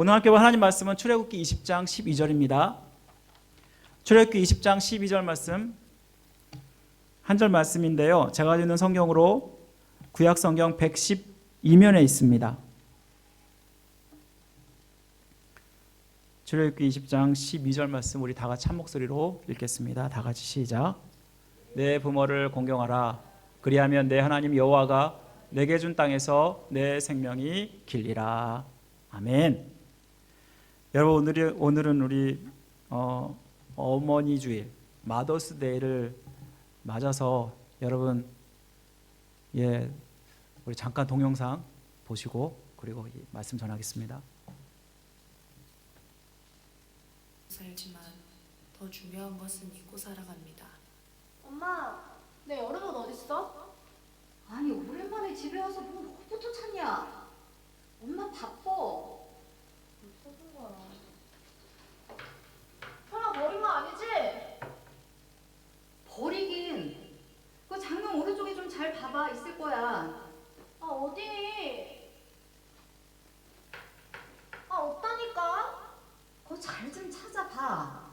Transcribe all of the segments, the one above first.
오늘 함께 볼 하나님 말씀은 출애굽기 20장 12절입니다. 출애굽기 20장 12절 말씀 한 절 말씀인데요. 제가 가지고 있는 성경으로 구약 성경 112면에 있습니다. 출애굽기 20장 12절 말씀 우리 다 같이 한 목소리로 읽겠습니다. 다 같이 시작. 내 부모를 공경하라. 그리하면 내 하나님 여호와가 내게 준 땅에서 내 생명이 길리라. 아멘. 여러분 오늘은 우리 어머니 주일 마더스 데이를 맞아서 여러분 우리 잠깐 동영상 보시고 그리고 말씀 전하겠습니다. 살지만 더 중요한 것은 잊고 살아갑니다. 엄마, 내 여름옷 어딨어? 아니 오랜만에 집에 와서 뭘 옷부터 찾냐? 엄마 바빠. 못 써준 거야. 설마 버린 거 아니지? 버리긴. 그 장롱 오른쪽에 좀 잘 봐봐. 있을 거야. 아, 어디? 아, 없다니까? 그거 잘 좀 찾아봐.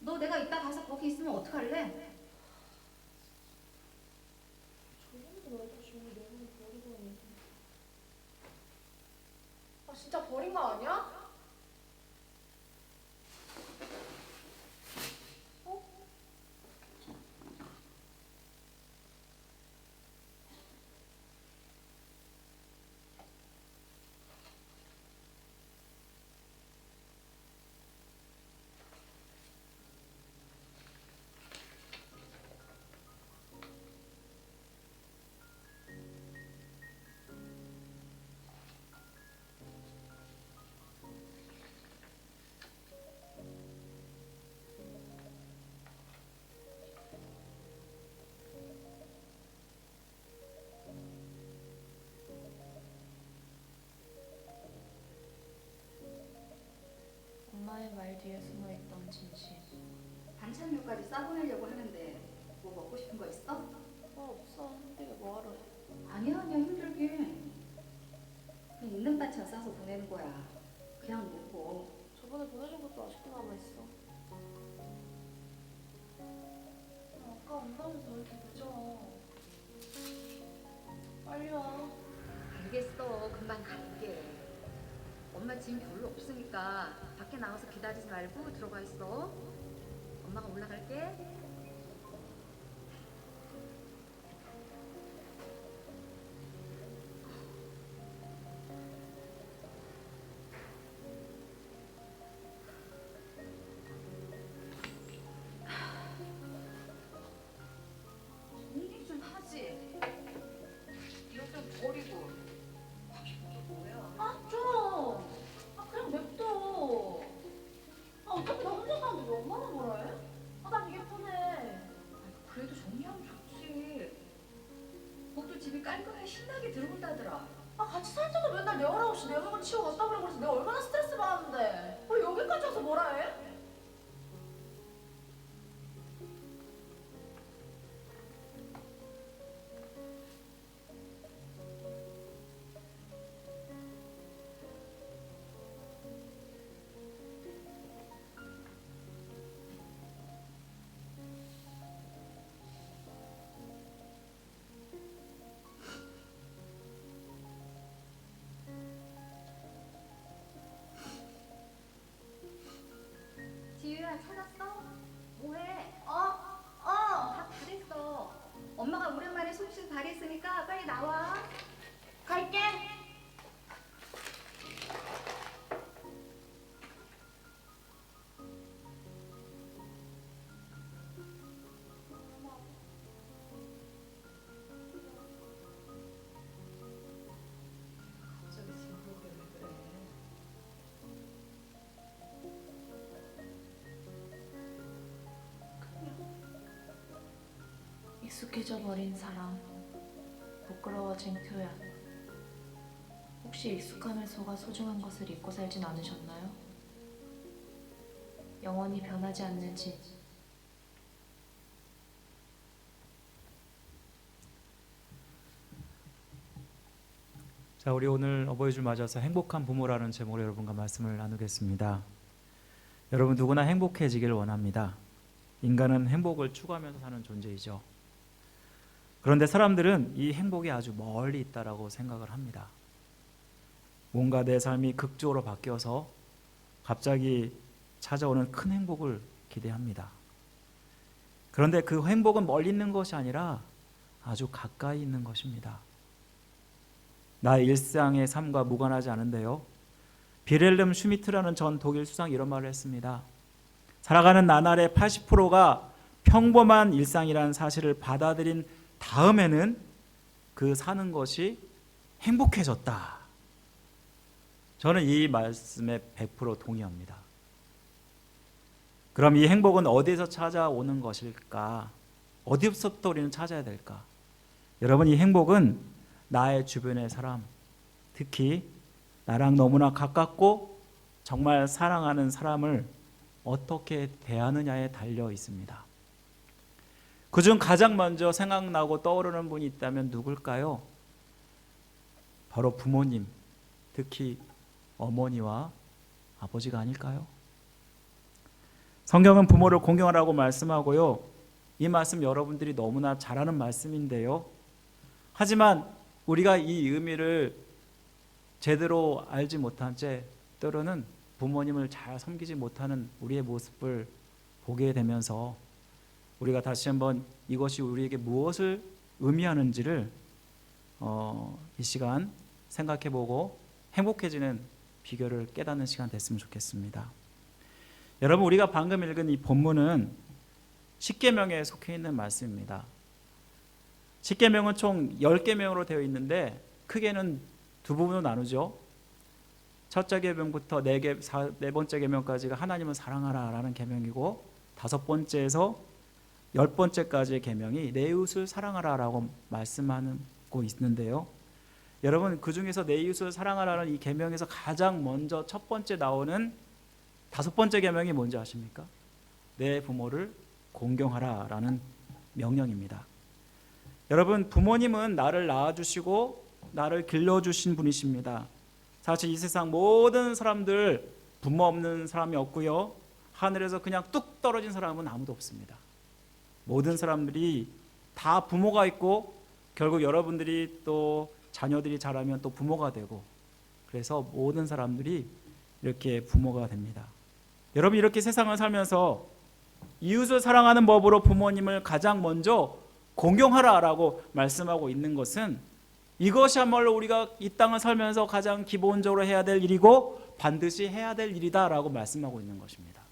너 내가 이따 가서 거기 있으면 어떡할래? 저번에도 말도 지금 내 몸을 버리더니. 아, 진짜 버린 거 아니야? 엄마의 말 뒤에 숨어있던 진실. 반찬류까지 싸보내려고 하는데 뭐 먹고 싶은 거 있어? 없어. 힘들게 뭐하러 해. 아니야 힘들긴. 그냥 있는 반찬 싸서 보내는 거야. 그냥 먹고. 저번에 보내준 것도 아직도 남아있어. 아까 온다면서 왜 이렇게 늦어? 빨리 와. 알겠어. 금방 갈게. 엄마 짐 별로 없으니까 밖에 나가서 기다리지 말고 들어가 있어. 엄마가 올라갈게. 정리 좀 하지. 이거 좀 버리고. 아, 좀. 아, 그냥 냅둬. 아, 어차피 나 혼자 사는데 왜 엄마나 뭐라 해? 아, 난 이게 편해. 그래도 정리하면 좋지. 복도 집이 깔끔하게 신나게 들어온다더라. 아, 같이 살 때도 맨날 내 허락 없이 내 물건 치워 갔다 그러고 그래서 내가 얼마나 스트레스 받았는데. 왜 여기까지 와서 뭐라 해? 지유야 찾았어? 뭐해? 어? 다 잘했어. 엄마가 오랜만에 손실 발휘했으니까 빨리 나와. 갈게. 갑자기 진국이 왜 그래? 익숙해져 버린 사람. 부끄러워진 표현. 혹시 익숙함을 속아 소중한 것을 잊고 살진 않으셨나요? 영원히 변하지 않는 진. 자, 자, 우리 오늘 어버이줄 맞아서 행복한 부모라는 제목으로 여러분과 말씀을 나누겠습니다. 여러분 누구나 행복해지길 원합니다. 인간은 행복을 추구하면서 사는 존재이죠. 그런데 사람들은 이 행복이 아주 멀리 있다라고 생각을 합니다. 뭔가 내 삶이 극적으로 바뀌어서 갑자기 찾아오는 큰 행복을 기대합니다. 그런데 그 행복은 멀리 있는 것이 아니라 아주 가까이 있는 것입니다. 나의 일상의 삶과 무관하지 않은데요. 비렐름 슈미트라는 전 독일 수상이 이런 말을 했습니다. 살아가는 나날의 80%가 평범한 일상이라는 사실을 받아들인 다음에는 그 사는 것이 행복해졌다. 저는 이 말씀에 100% 동의합니다. 그럼 이 행복은 어디에서 찾아오는 것일까? 어디서부터 우리는 찾아야 될까? 여러분, 이 행복은 나의 주변의 사람, 특히 나랑 너무나 가깝고 정말 사랑하는 사람을 어떻게 대하느냐에 달려 있습니다. 그중 가장 먼저 생각나고 떠오르는 분이 있다면 누굴까요? 바로 부모님, 특히 어머니와 아버지가 아닐까요? 성경은 부모를 공경하라고 말씀하고요. 이 말씀 여러분들이 너무나 잘 아는 말씀인데요. 하지만 우리가 이 의미를 제대로 알지 못한 채 때로는 부모님을 잘 섬기지 못하는 우리의 모습을 보게 되면서 우리가 다시 한번 이것이 우리에게 무엇을 의미하는지를 이 시간 생각해보고 행복해지는 비결을 깨닫는 시간 됐으면 좋겠습니다. 여러분, 우리가 방금 읽은 이 본문은 십계명에 속해 있는 말씀입니다. 십계명은 총 10계명으로 되어 있는데 크게는 두 부분으로 나누죠. 첫째 계명부터 네 번째 계명까지가 하나님을 사랑하라라는 계명이고, 다섯 번째에서 10번째까지의 계명이 내 이웃을 사랑하라라고 말씀하고 있는데요. 여러분, 그 중에서 내 이웃을 사랑하라는 이 계명에서 가장 먼저 첫 번째 나오는 다섯 번째 계명이 뭔지 아십니까? 내 부모를 공경하라라는 명령입니다. 여러분, 부모님은 나를 낳아주시고 나를 길러주신 분이십니다. 사실 이 세상 모든 사람들 부모 없는 사람이 없고요. 하늘에서 그냥 뚝 떨어진 사람은 아무도 없습니다. 모든 사람들이 다 부모가 있고 결국 여러분들이 또 자녀들이 자라면 또 부모가 되고, 그래서 모든 사람들이 이렇게 부모가 됩니다. 여러분, 이렇게 세상을 살면서 이웃을 사랑하는 법으로 부모님을 가장 먼저 공경하라라고 말씀하고 있는 것은 이것이야말로 우리가 이 땅을 살면서 가장 기본적으로 해야 될 일이고 반드시 해야 될 일이다라고 말씀하고 있는 것입니다.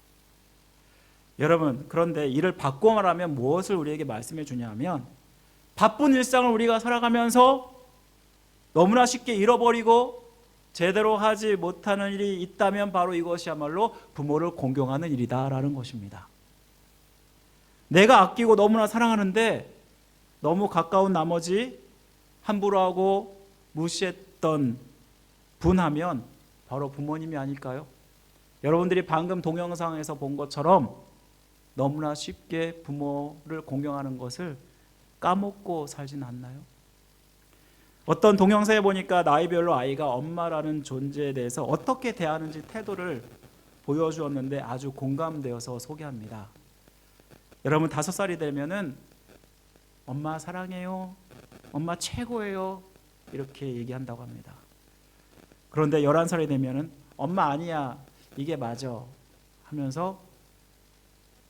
여러분, 그런데 이를 바꿔 말하면 무엇을 우리에게 말씀해 주냐면, 바쁜 일상을 우리가 살아가면서 너무나 쉽게 잃어버리고 제대로 하지 못하는 일이 있다면 바로 이것이야말로 부모를 공경하는 일이다라는 것입니다. 내가 아끼고 너무나 사랑하는데 너무 가까운 나머지 함부로 하고 무시했던 분하면 바로 부모님이 아닐까요? 여러분들이 방금 동영상에서 본 것처럼 너무나 쉽게 부모를 공경하는 것을 까먹고 살진 않나요? 어떤 동영상에 보니까 나이별로 아이가 엄마라는 존재에 대해서 어떻게 대하는지 태도를 보여주었는데 아주 공감되어서 소개합니다. 여러분, 5살이 되면은 엄마 사랑해요, 엄마 최고예요, 이렇게 얘기한다고 합니다. 그런데 11살이 되면은 엄마 아니야, 이게 맞아 하면서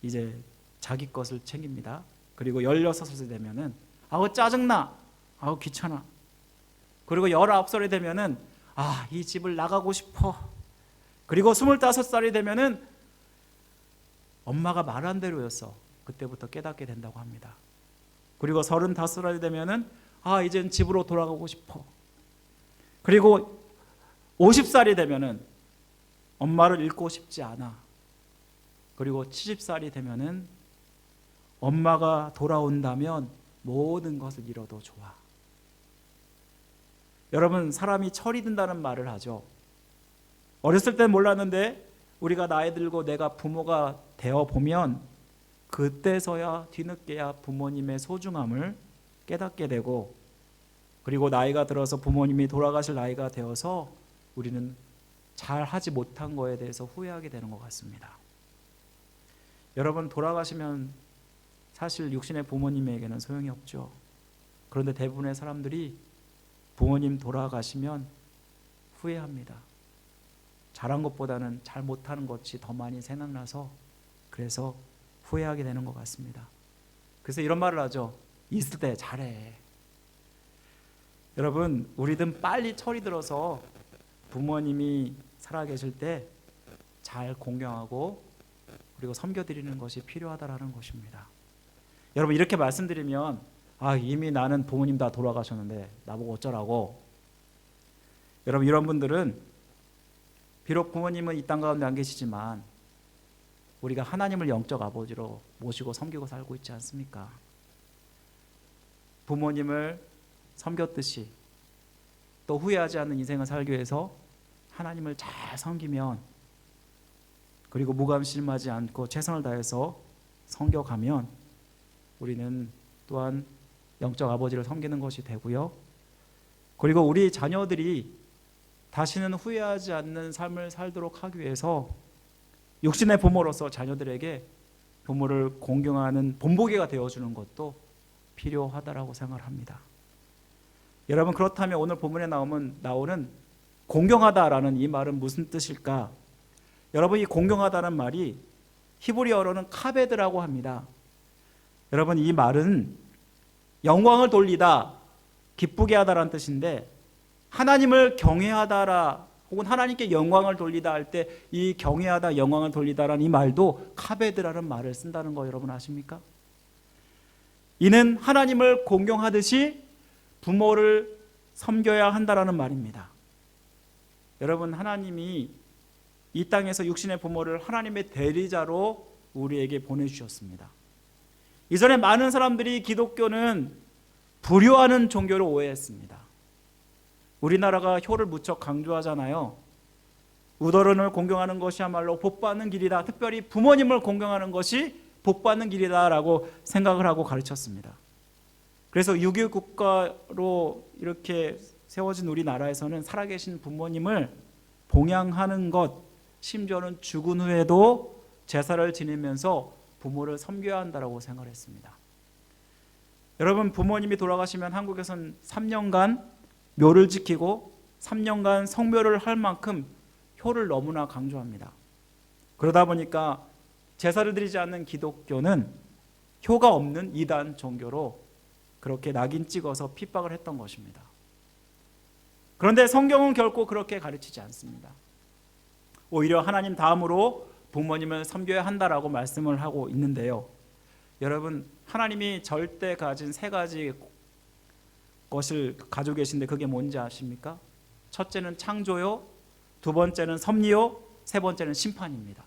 이제 자기 것을 챙깁니다. 그리고 16살이 되면은 아우 짜증나, 아우 귀찮아. 그리고 19살이 되면은 이 집을 나가고 싶어. 그리고 25살이 되면은 엄마가 말한 대로였어. 그때부터 깨닫게 된다고 합니다. 그리고 35살이 되면은 이젠 집으로 돌아가고 싶어. 그리고 50살이 되면은 엄마를 잃고 싶지 않아. 그리고 70살이 되면은 엄마가 돌아온다면 모든 것을 잃어도 좋아. 여러분, 사람이 철이 든다는 말을 하죠. 어렸을 땐 몰랐는데 우리가 나이 들고 내가 부모가 되어 보면 그때서야 뒤늦게야 부모님의 소중함을 깨닫게 되고, 그리고 나이가 들어서 부모님이 돌아가실 나이가 되어서 우리는 잘 하지 못한 거에 대해서 후회하게 되는 것 같습니다. 여러분, 돌아가시면 사실 육신의 부모님에게는 소용이 없죠. 그런데 대부분의 사람들이 부모님 돌아가시면 후회합니다. 잘한 것보다는 잘 못하는 것이 더 많이 생각나서 그래서 후회하게 되는 것 같습니다. 그래서 이런 말을 하죠. 있을 때 잘해. 여러분, 우리든 빨리 철이 들어서 부모님이 살아계실 때 잘 공경하고 그리고 섬겨드리는 것이 필요하다라는 것입니다. 여러분, 이렇게 말씀드리면 이미 나는 부모님 다 돌아가셨는데 나보고 어쩌라고. 여러분, 이런 분들은 비록 부모님은 이 땅 가운데 안 계시지만 우리가 하나님을 영적 아버지로 모시고 섬기고 살고 있지 않습니까? 부모님을 섬겼듯이 또 후회하지 않는 인생을 살기 위해서 하나님을 잘 섬기면, 그리고 무감실하지 않고 최선을 다해서 섬겨가면 우리는 또한 영적 아버지를 섬기는 것이 되고요. 그리고 우리 자녀들이 다시는 후회하지 않는 삶을 살도록 하기 위해서 육신의 부모로서 자녀들에게 부모를 공경하는 본보기가 되어주는 것도 필요하다라고 생각을 합니다. 여러분, 그렇다면 오늘 본문에 나오는 공경하다라는 이 말은 무슨 뜻일까? 여러분, 이 공경하다는 말이 히브리어로는 카베드라고 합니다. 여러분, 이 말은 영광을 돌리다, 기쁘게 하다라는 뜻인데, 하나님을 경외하다라 혹은 하나님께 영광을 돌리다 할 때 이 경외하다, 영광을 돌리다라는 이 말도 카베드라는 말을 쓴다는 거 여러분 아십니까? 이는 하나님을 공경하듯이 부모를 섬겨야 한다라는 말입니다. 여러분, 하나님이 이 땅에서 육신의 부모를 하나님의 대리자로 우리에게 보내주셨습니다. 이전에 많은 사람들이 기독교는 불효하는 종교로 오해했습니다. 우리나라가 효를 무척 강조하잖아요. 우더른을 공경하는 것이야말로 복받는 길이다. 특별히 부모님을 공경하는 것이 복받는 길이다라고 생각을 하고 가르쳤습니다. 그래서 유교 국가로 이렇게 세워진 우리나라에서는 살아계신 부모님을 봉양하는 것, 심지어는 죽은 후에도 제사를 지내면서 부모를 섬겨야 한다고 생각을 했습니다. 여러분, 부모님이 돌아가시면 한국에서는 3년간 묘를 지키고 3년간 성묘를 할 만큼 효를 너무나 강조합니다. 그러다 보니까 제사를 드리지 않는 기독교는 효가 없는 이단 종교로 그렇게 낙인 찍어서 핍박을 했던 것입니다. 그런데 성경은 결코 그렇게 가르치지 않습니다. 오히려 하나님 다음으로 부모님을 섬겨야 한다라고 말씀을 하고 있는데요. 여러분, 하나님이 절대 가진 세 가지 것을 가지고 계신데 그게 뭔지 아십니까? 첫째는 창조요, 두 번째는 섭리요, 세 번째는 심판입니다.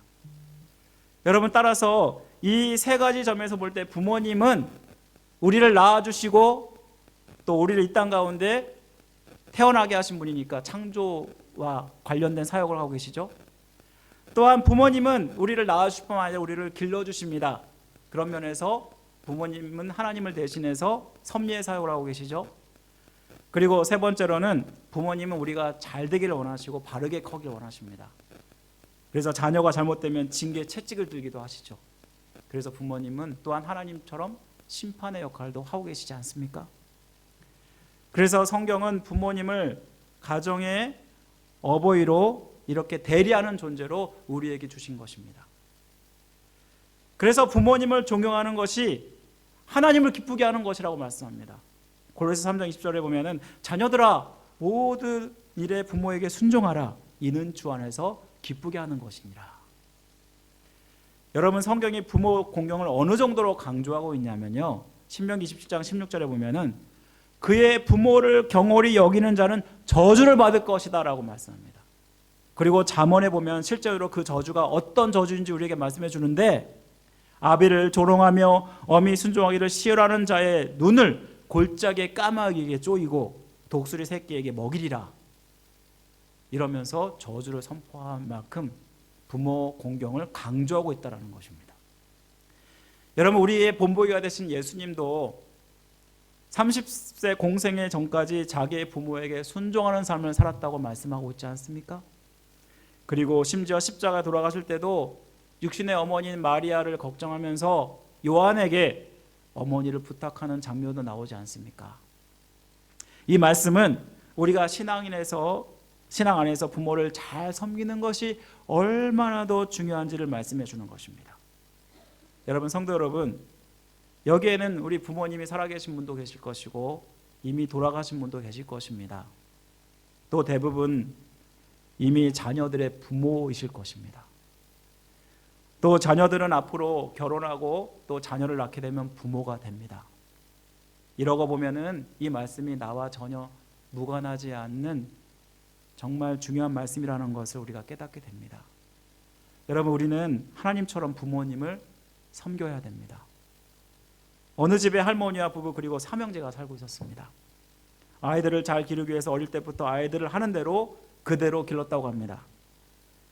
여러분, 따라서 이 세 가지 점에서 볼 때 부모님은 우리를 낳아주시고 또 우리를 이 땅 가운데 태어나게 하신 분이니까 창조와 관련된 사역을 하고 계시죠. 또한 부모님은 우리를 낳아주실 뿐만 아니라 우리를 길러주십니다. 그런 면에서 부모님은 하나님을 대신해서 섭리의 사역을 하고 계시죠. 그리고 세 번째로는 부모님은 우리가 잘 되기를 원하시고 바르게 커기를 원하십니다. 그래서 자녀가 잘못되면 징계 채찍을 들기도 하시죠. 그래서 부모님은 또한 하나님처럼 심판의 역할도 하고 계시지 않습니까? 그래서 성경은 부모님을 가정의 어버이로 이렇게 대리하는 존재로 우리에게 주신 것입니다. 그래서 부모님을 존경하는 것이 하나님을 기쁘게 하는 것이라고 말씀합니다. 고린도서 3장 20절에 보면은 자녀들아 모든 일에 부모에게 순종하라. 이는 주 안에서 기쁘게 하는 것이니라. 여러분, 성경이 부모 공경을 어느 정도로 강조하고 있냐면요. 신명기 27장 16절에 보면은 그의 부모를 경홀히 여기는 자는 저주를 받을 것이다 라고 말씀합니다. 그리고 잠언에 보면 실제로 그 저주가 어떤 저주인지 우리에게 말씀해 주는데, 아비를 조롱하며 어미 순종하기를 시열하는 자의 눈을 골짜기에 까마귀에게 쪼이고 독수리 새끼에게 먹이리라. 이러면서 저주를 선포한 만큼 부모 공경을 강조하고 있다는 것입니다. 여러분, 우리의 본보기가 되신 예수님도 30세 공생애 전까지 자기의 부모에게 순종하는 삶을 살았다고 말씀하고 있지 않습니까? 그리고 심지어 십자가 돌아가실 때도 육신의 어머니인 마리아를 걱정하면서 요한에게 어머니를 부탁하는 장면도 나오지 않습니까? 이 말씀은 우리가 신앙 안에서 부모를 잘 섬기는 것이 얼마나 더 중요한지를 말씀해 주는 것입니다. 여러분, 성도 여러분, 여기에는 우리 부모님이 살아계신 분도 계실 것이고 이미 돌아가신 분도 계실 것입니다. 또 대부분 이미 자녀들의 부모이실 것입니다. 또 자녀들은 앞으로 결혼하고 또 자녀를 낳게 되면 부모가 됩니다. 이러고 보면은 이 말씀이 나와 전혀 무관하지 않는 정말 중요한 말씀이라는 것을 우리가 깨닫게 됩니다. 여러분, 우리는 하나님처럼 부모님을 섬겨야 됩니다. 어느 집에 할머니와 부부 그리고 삼형제가 살고 있었습니다. 아이들을 잘 기르기 위해서 어릴 때부터 아이들을 하는 대로 그대로 길렀다고 합니다.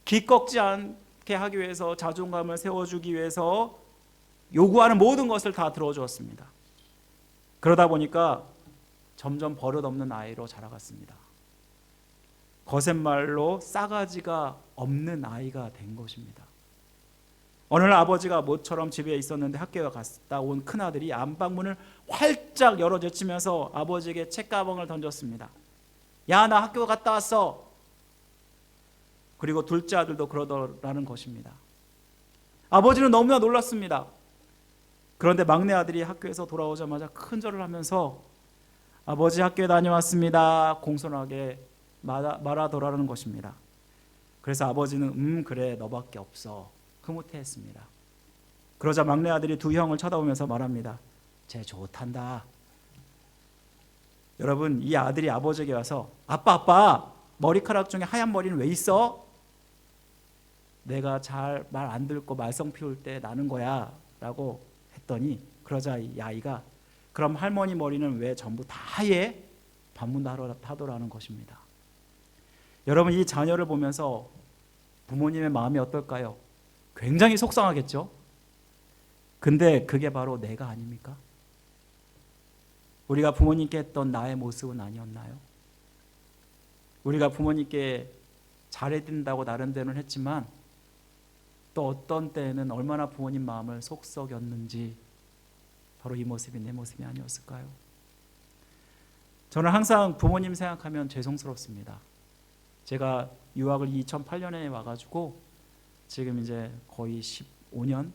기꺾지 않게 하기 위해서 자존감을 세워주기 위해서 요구하는 모든 것을 다 들어주었습니다. 그러다 보니까 점점 버릇없는 아이로 자라갔습니다. 거센말로 싸가지가 없는 아이가 된 것입니다. 어느 날 아버지가 모처럼 집에 있었는데 학교에 갔다 온 큰아들이 안방문을 활짝 열어 제치면서 아버지에게 책가방을 던졌습니다. 야, 나 학교 갔다 왔어. 그리고 둘째 아들도 그러더라는 것입니다. 아버지는 너무나 놀랐습니다. 그런데 막내 아들이 학교에서 돌아오자마자 큰절을 하면서 아버지 학교에 다녀왔습니다. 공손하게 말하더라는 것입니다. 그래서 아버지는 그래, 너밖에 없어. 흐뭇해했습니다. 그러자 막내 아들이 두 형을 쳐다보면서 말합니다. 쟤 좋단다. 여러분, 이 아들이 아버지에게 와서 아빠, 머리카락 중에 하얀 머리는 왜 있어? 내가 잘 말 안 듣고 말썽 피울 때 나는 거야 라고 했더니, 그러자 이 아이가 그럼 할머니 머리는 왜 전부 다 하얘? 반문하더라는 것입니다. 여러분, 이 자녀를 보면서 부모님의 마음이 어떨까요? 굉장히 속상하겠죠? 근데 그게 바로 내가 아닙니까? 우리가 부모님께 했던 나의 모습은 아니었나요? 우리가 부모님께 잘해준다고 나름대로는 했지만 또 어떤 때에는 얼마나 부모님 마음을 속썩였는지, 바로 이 모습이 내 모습이 아니었을까요? 저는 항상 부모님 생각하면 죄송스럽습니다. 제가 유학을 2008년에 와가지고 지금 이제 거의 15년,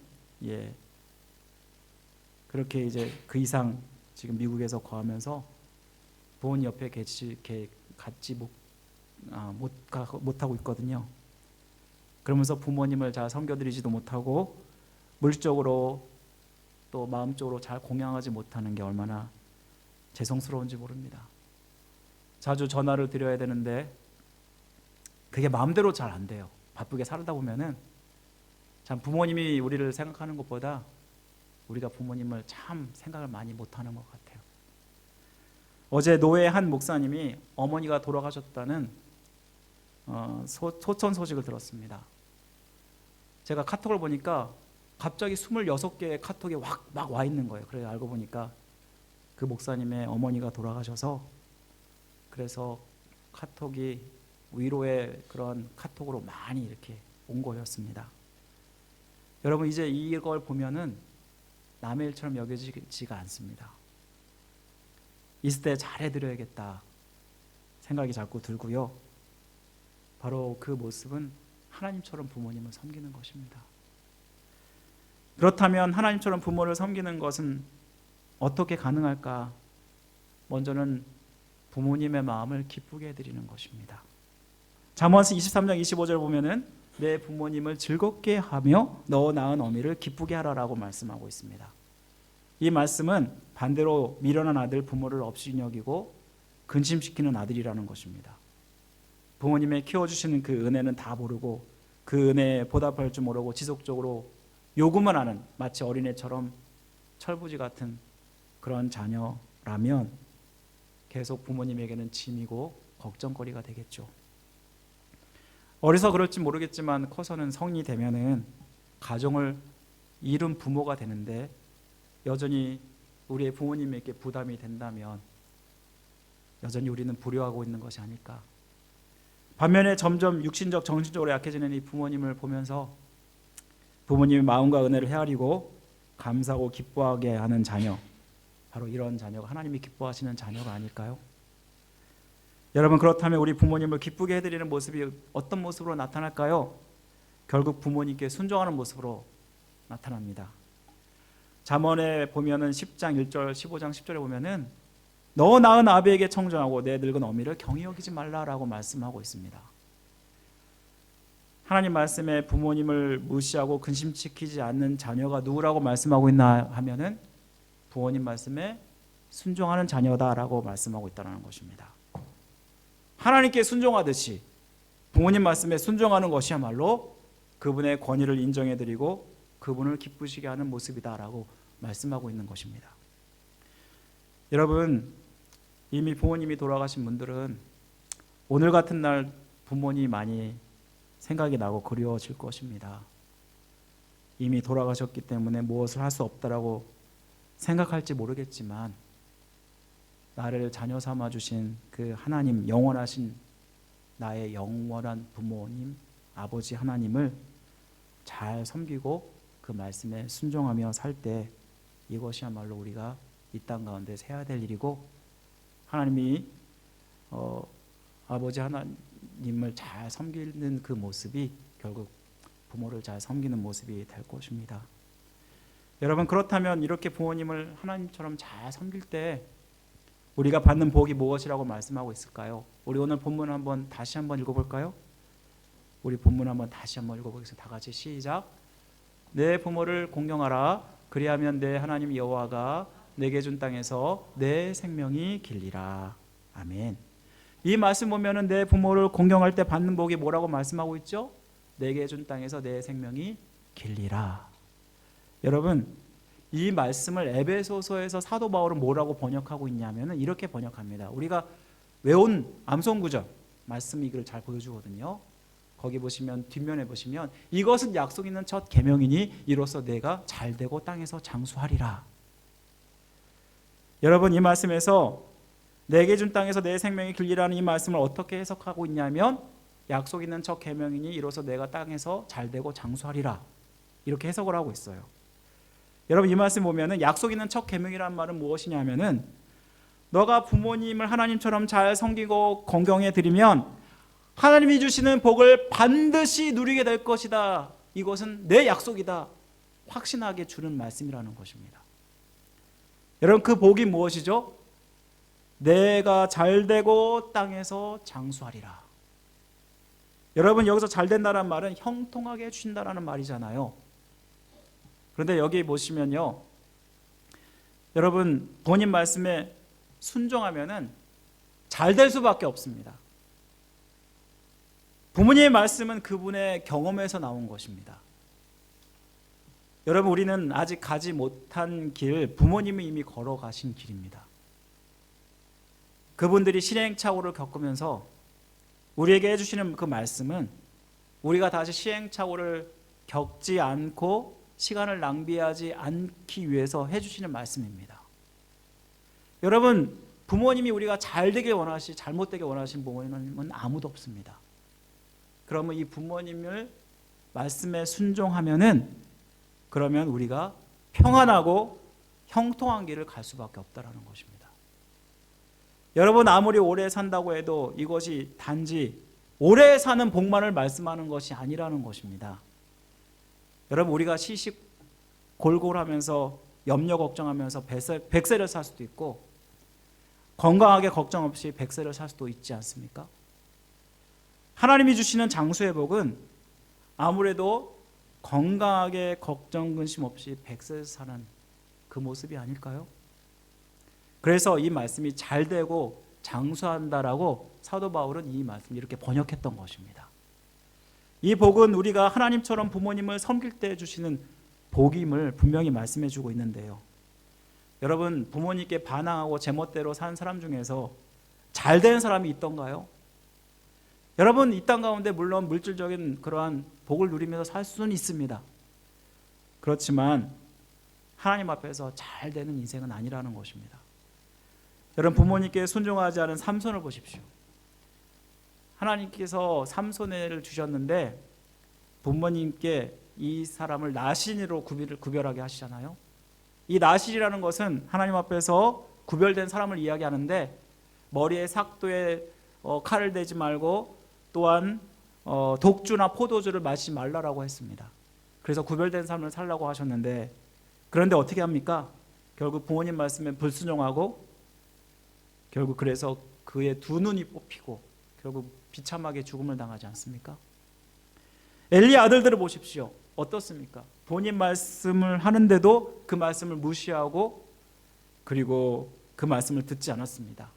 그렇게 이제 그 이상 지금 미국에서 거하면서 부모님 옆에 같이 못하고 있거든요. 그러면서 부모님을 잘 섬겨드리지도 못하고 물질적으로 또 마음적으로 잘 공양하지 못하는 게 얼마나 죄송스러운지 모릅니다. 자주 전화를 드려야 되는데 그게 마음대로 잘 안 돼요. 바쁘게 살다 보면은 참 부모님이 우리를 생각하는 것보다 우리가 부모님을 참 생각을 많이 못하는 것 같아요. 어제 노회 한 목사님이 어머니가 돌아가셨다는 소천 소식을 들었습니다. 제가 카톡을 보니까 갑자기 26개의 카톡이 막 와 있는 거예요. 그래서 알고 보니까 그 목사님의 어머니가 돌아가셔서, 그래서 카톡이 위로의 그런 카톡으로 많이 이렇게 온 거였습니다. 여러분, 이제 이걸 보면은 남의 일처럼 여겨지지가 않습니다. 있을 때 잘해드려야겠다 생각이 자꾸 들고요. 바로 그 모습은 하나님처럼 부모님을 섬기는 것입니다. 그렇다면 하나님처럼 부모를 섬기는 것은 어떻게 가능할까? 먼저는 부모님의 마음을 기쁘게 해드리는 것입니다. 잠언서 23장 25절 보면은 내 부모님을 즐겁게 하며 너 낳은 어미를 기쁘게 하라라고 말씀하고 있습니다. 이 말씀은 반대로 미련한 아들 부모를 없이 여기고 근심시키는 아들이라는 것입니다. 부모님의 키워주시는 그 은혜는 다 모르고 그 은혜에 보답할 줄 모르고 지속적으로 요구만 하는, 마치 어린애처럼 철부지 같은 그런 자녀라면 계속 부모님에게는 짐이고 걱정거리가 되겠죠. 어려서 그럴지 모르겠지만 커서는 성인이 되면은 가정을 이룬 부모가 되는데 여전히 우리의 부모님에게 부담이 된다면 여전히 우리는 불효하고 있는 것이 아닐까. 반면에 점점 육신적 정신적으로 약해지는 이 부모님을 보면서 부모님의 마음과 은혜를 헤아리고 감사하고 기뻐하게 하는 자녀, 바로 이런 자녀가 하나님이 기뻐하시는 자녀가 아닐까요? 여러분, 그렇다면 우리 부모님을 기쁘게 해드리는 모습이 어떤 모습으로 나타날까요? 결국 부모님께 순종하는 모습으로 나타납니다. 잠언에 보면은 10장 1절 15장 10절에 보면은 너 낳은 아비에게 청정하고 내 늙은 어미를 경히 여기지 말라라고 말씀하고 있습니다. 하나님 말씀에 부모님을 무시하고 근심시키지 않는 자녀가 누구라고 말씀하고 있나 하면은 부모님 말씀에 순종하는 자녀다라고 말씀하고 있다는 것입니다. 하나님께 순종하듯이 부모님 말씀에 순종하는 것이야말로 그분의 권위를 인정해드리고 그분을 기쁘시게 하는 모습이다라고 말씀하고 있는 것입니다. 여러분, 이미 부모님이 돌아가신 분들은 오늘 같은 날 부모님이 많이 생각이 나고 그리워질 것입니다. 이미 돌아가셨기 때문에 무엇을 할 수 없다라고 생각할지 모르겠지만 나를 자녀 삼아 주신 그 하나님, 영원하신 나의 영원한 부모님, 아버지 하나님을 잘 섬기고 그 말씀에 순종하며 살 때 이것이야말로 우리가 이 땅 가운데 해야 될 일이고, 하나님이 아버지 하나님을 잘 섬기는 그 모습이 결국 부모를 잘 섬기는 모습이 될 것입니다. 여러분, 그렇다면 이렇게 부모님을 하나님처럼 잘 섬길 때 우리가 받는 복이 무엇이라고 말씀하고 있을까요? 우리 오늘 본문 다시 한번 읽어볼까요? 우리 본문 다시 한번 읽어보겠습니다. 다 같이 시작. 내 부모를 공경하라. 그리하면 내 하나님 여호와가 내게 준 땅에서 내 생명이 길리라. 아멘. 이 말씀 보면은 내 부모를 공경할 때 받는 복이 뭐라고 말씀하고 있죠? 내게 준 땅에서 내 생명이 길리라. 여러분, 이 말씀을 에베소서에서 사도 바울은 뭐라고 번역하고 있냐면은 이렇게 번역합니다. 우리가 외운 암송구절 말씀이 이걸 잘 보여주거든요. 거기 보시면 뒷면에 보시면 이것은 약속 있는 첫 계명이니 이로써 내가 잘되고 땅에서 장수하리라. 여러분, 이 말씀에서 내게 준 땅에서 내 생명이 길리라는 이 말씀을 어떻게 해석하고 있냐면 약속 있는 첫 계명이니 이로써 내가 땅에서 잘되고 장수하리라, 이렇게 해석을 하고 있어요. 여러분, 이 말씀 보면은 약속 있는 첫 계명이라는 말은 무엇이냐면은 너가 부모님을 하나님처럼 잘 섬기고 공경해 드리면 하나님이 주시는 복을 반드시 누리게 될 것이다. 이것은 내 약속이다. 확신하게 주는 말씀이라는 것입니다. 여러분, 그 복이 무엇이죠? 내가 잘되고 땅에서 장수하리라. 여러분, 여기서 잘된다는 말은 형통하게 해주신다는 말이잖아요. 그런데 여기 보시면요, 여러분, 본인 말씀에 순종하면은 잘 될 수밖에 없습니다. 부모님의 말씀은 그분의 경험에서 나온 것입니다. 여러분, 우리는 아직 가지 못한 길, 부모님이 이미 걸어가신 길입니다. 그분들이 시행착오를 겪으면서 우리에게 해주시는 그 말씀은 우리가 다시 시행착오를 겪지 않고 시간을 낭비하지 않기 위해서 해주시는 말씀입니다. 여러분, 부모님이 우리가 잘되게 잘못되게 원하신 부모님은 아무도 없습니다. 그러면 이 부모님을 말씀에 순종하면은 그러면 우리가 평안하고 형통한 길을 갈 수밖에 없다라는 것입니다. 여러분, 아무리 오래 산다고 해도 이것이 단지 오래 사는 복만을 말씀하는 것이 아니라는 것입니다. 여러분, 우리가 시시골골하면서 염려 걱정하면서 100세를 살 수도 있고 건강하게 걱정 없이 100세를 살 수도 있지 않습니까? 하나님이 주시는 장수의 복은 아무래도 건강하게 걱정 근심 없이 100세를 사는 그 모습이 아닐까요? 그래서 이 말씀이 잘되고 장수한다라고 사도 바울은 이 말씀을 이렇게 번역했던 것입니다. 이 복은 우리가 하나님처럼 부모님을 섬길 때 주시는 복임을 분명히 말씀해 주고 있는데요. 여러분, 부모님께 반항하고 제멋대로 산 사람 중에서 잘된 사람이 있던가요? 여러분, 이 땅 가운데 물론 물질적인 그러한 복을 누리면서 살 수는 있습니다. 그렇지만 하나님 앞에서 잘 되는 인생은 아니라는 것입니다. 여러분, 부모님께 순종하지 않은 삼손을 보십시오. 하나님께서 삼손을 주셨는데 부모님께 이 사람을 나신으로 구별하게 하시잖아요. 이 나신이라는 것은 하나님 앞에서 구별된 사람을 이야기하는데 머리에 삭도에 칼을 대지 말고 또한 독주나 포도주를 마시지 말라라고 했습니다. 그래서 구별된 삶을 살라고 하셨는데, 그런데 어떻게 합니까? 결국 부모님 말씀에 불순종하고 결국 그래서 그의 두 눈이 뽑히고 결국 비참하게 죽음을 당하지 않습니까? 엘리의 아들들을 보십시오. 어떻습니까? 본인 말씀을 하는데도 그 말씀을 무시하고 그리고 그 말씀을 듣지 않았습니다.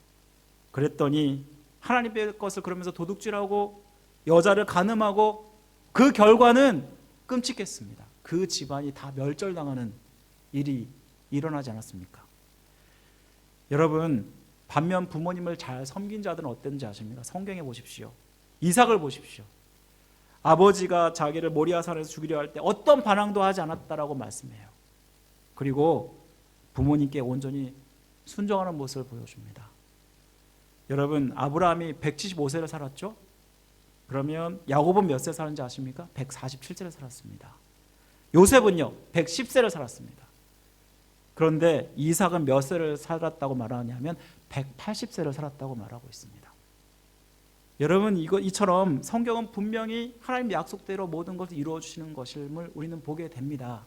그랬더니 하나님의 것을 그러면서 도둑질하고 여자를 간음하고 그 결과는 끔찍했습니다. 그 집안이 다 멸절당하는 일이 일어나지 않았습니까? 여러분, 반면 부모님을 잘 섬긴 자들은 어땠는지 아십니까? 성경에 보십시오. 이삭을 보십시오. 아버지가 자기를 모리아산에서 죽이려 할 때 어떤 반항도 하지 않았다라고 말씀해요. 그리고 부모님께 온전히 순종하는 모습을 보여줍니다. 여러분, 아브라함이 175세를 살았죠? 그러면 야곱은 몇 세 살았는지 아십니까? 147세를 살았습니다. 요셉은요 110세를 살았습니다. 그런데 이삭은 몇 세를 살았다고 말하냐면 180세를 살았다고 말하고 있습니다. 여러분, 이처럼 성경은 분명히 하나님 약속대로 모든 것을 이루어 주시는 것임을 우리는 보게 됩니다.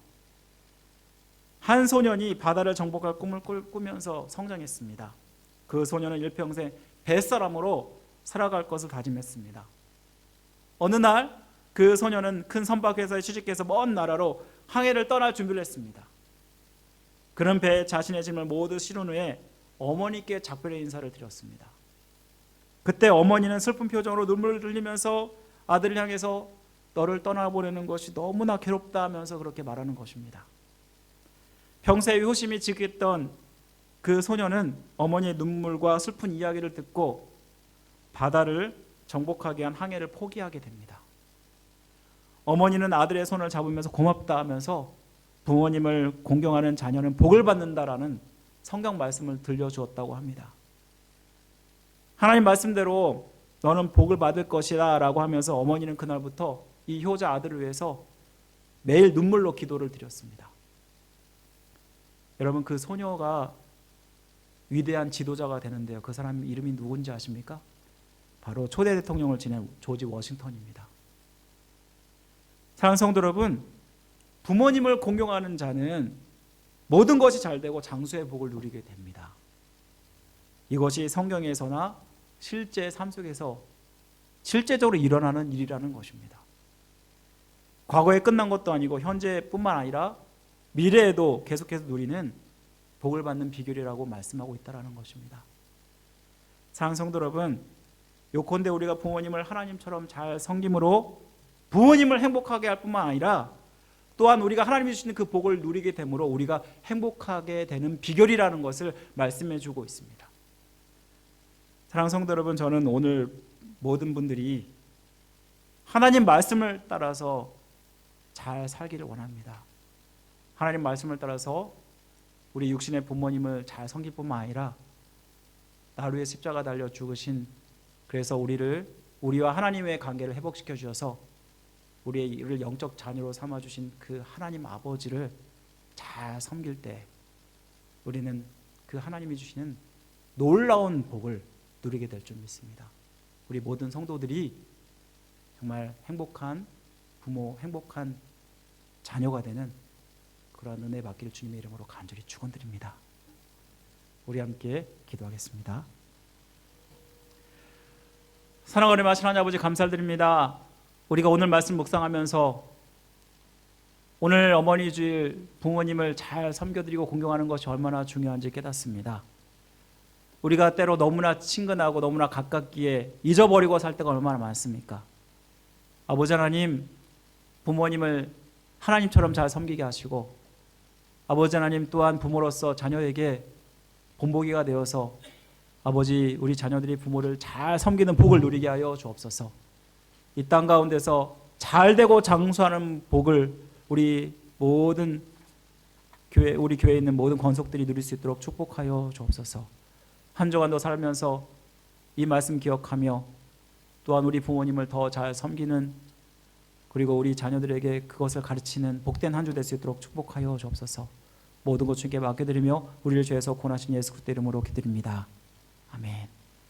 한 소년이 바다를 정복할 꿈을 꾸면서 성장했습니다. 그 소년은 일평생 뱃사람으로 살아갈 것을 다짐했습니다. 어느 날 그 소년은 큰 선박회사에 취직해서 먼 나라로 항해를 떠날 준비를 했습니다. 그는 배에 자신의 짐을 모두 실은 후에 어머니께 작별의 인사를 드렸습니다. 그때 어머니는 슬픈 표정으로 눈물을 흘리면서 아들을 향해서 너를 떠나보내는 것이 너무나 괴롭다 하면서 그렇게 말하는 것입니다. 평소에 효심이 지켰던 그 소년은 어머니의 눈물과 슬픈 이야기를 듣고 바다를 정복하게 한 항해를 포기하게 됩니다. 어머니는 아들의 손을 잡으면서 고맙다 하면서 부모님을 공경하는 자녀는 복을 받는다라는 성경 말씀을 들려주었다고 합니다. 하나님 말씀대로 너는 복을 받을 것이다 라고 하면서 어머니는 그날부터 이 효자 아들을 위해서 매일 눈물로 기도를 드렸습니다. 여러분, 그 소녀가 위대한 지도자가 되는데요, 그 사람 이름이 누군지 아십니까? 바로 초대 대통령을 지낸 조지 워싱턴입니다. 사랑하는 성도 여러분, 부모님을 공경하는 자는 모든 것이 잘 되고 장수의 복을 누리게 됩니다. 이것이 성경에서나 실제 삶 속에서 실제적으로 일어나는 일이라는 것입니다. 과거에 끝난 것도 아니고 현재뿐만 아니라 미래에도 계속해서 누리는 복을 받는 비결이라고 말씀하고 있다는 것입니다. 사랑하는 성도 여러분, 요컨대 우리가 부모님을 하나님처럼 잘 섬김으로 부모님을 행복하게 할 뿐만 아니라 또한 우리가 하나님이 주시는 그 복을 누리게 되므로 우리가 행복하게 되는 비결이라는 것을 말씀해 주고 있습니다. 사랑하는 성도 여러분, 저는 오늘 모든 분들이 하나님 말씀을 따라서 잘 살기를 원합니다. 하나님 말씀을 따라서 우리 육신의 부모님을 잘 섬길 뿐만 아니라 나를 위해 십자가 달려 죽으신, 그래서 우리와 하나님의 관계를 회복시켜 주셔서 우리를 영적 자녀로 삼아주신 그 하나님 아버지를 잘 섬길 때 우리는 그 하나님이 주시는 놀라운 복을 누리게 될 줄 믿습니다. 우리 모든 성도들이 정말 행복한 부모, 행복한 자녀가 되는 그러한 은혜 받기를 주님의 이름으로 간절히 축원드립니다. 우리 함께 기도하겠습니다. 사랑하는 하나님 아버지, 감사드립니다. 우리가 오늘 말씀 묵상하면서 오늘 어머니 주일 부모님을 잘 섬겨드리고 공경하는 것이 얼마나 중요한지 깨닫습니다. 우리가 때로 너무나 친근하고 너무나 가깝기에 잊어버리고 살 때가 얼마나 많습니까? 아버지 하나님, 부모님을 하나님처럼 잘 섬기게 하시고 아버지 하나님 또한 부모로서 자녀에게 본보기가 되어서 아버지, 우리 자녀들이 부모를 잘 섬기는 복을 누리게 하여 주옵소서. 이 땅 가운데서 잘 되고 장수하는 복을 우리 모든 우리 교회에 있는 모든 권속들이 누릴 수 있도록 축복하여 주옵소서. 한 주간도 살면서 이 말씀 기억하며 또한 우리 부모님을 더 잘 섬기는, 그리고 우리 자녀들에게 그것을 가르치는 복된 한 주 될 수 있도록 축복하여 주옵소서. 모든 것 주께 맡겨드리며 우리를 죄에서 구원하신 예수 그리스도 이름으로 기드립니다. 아멘.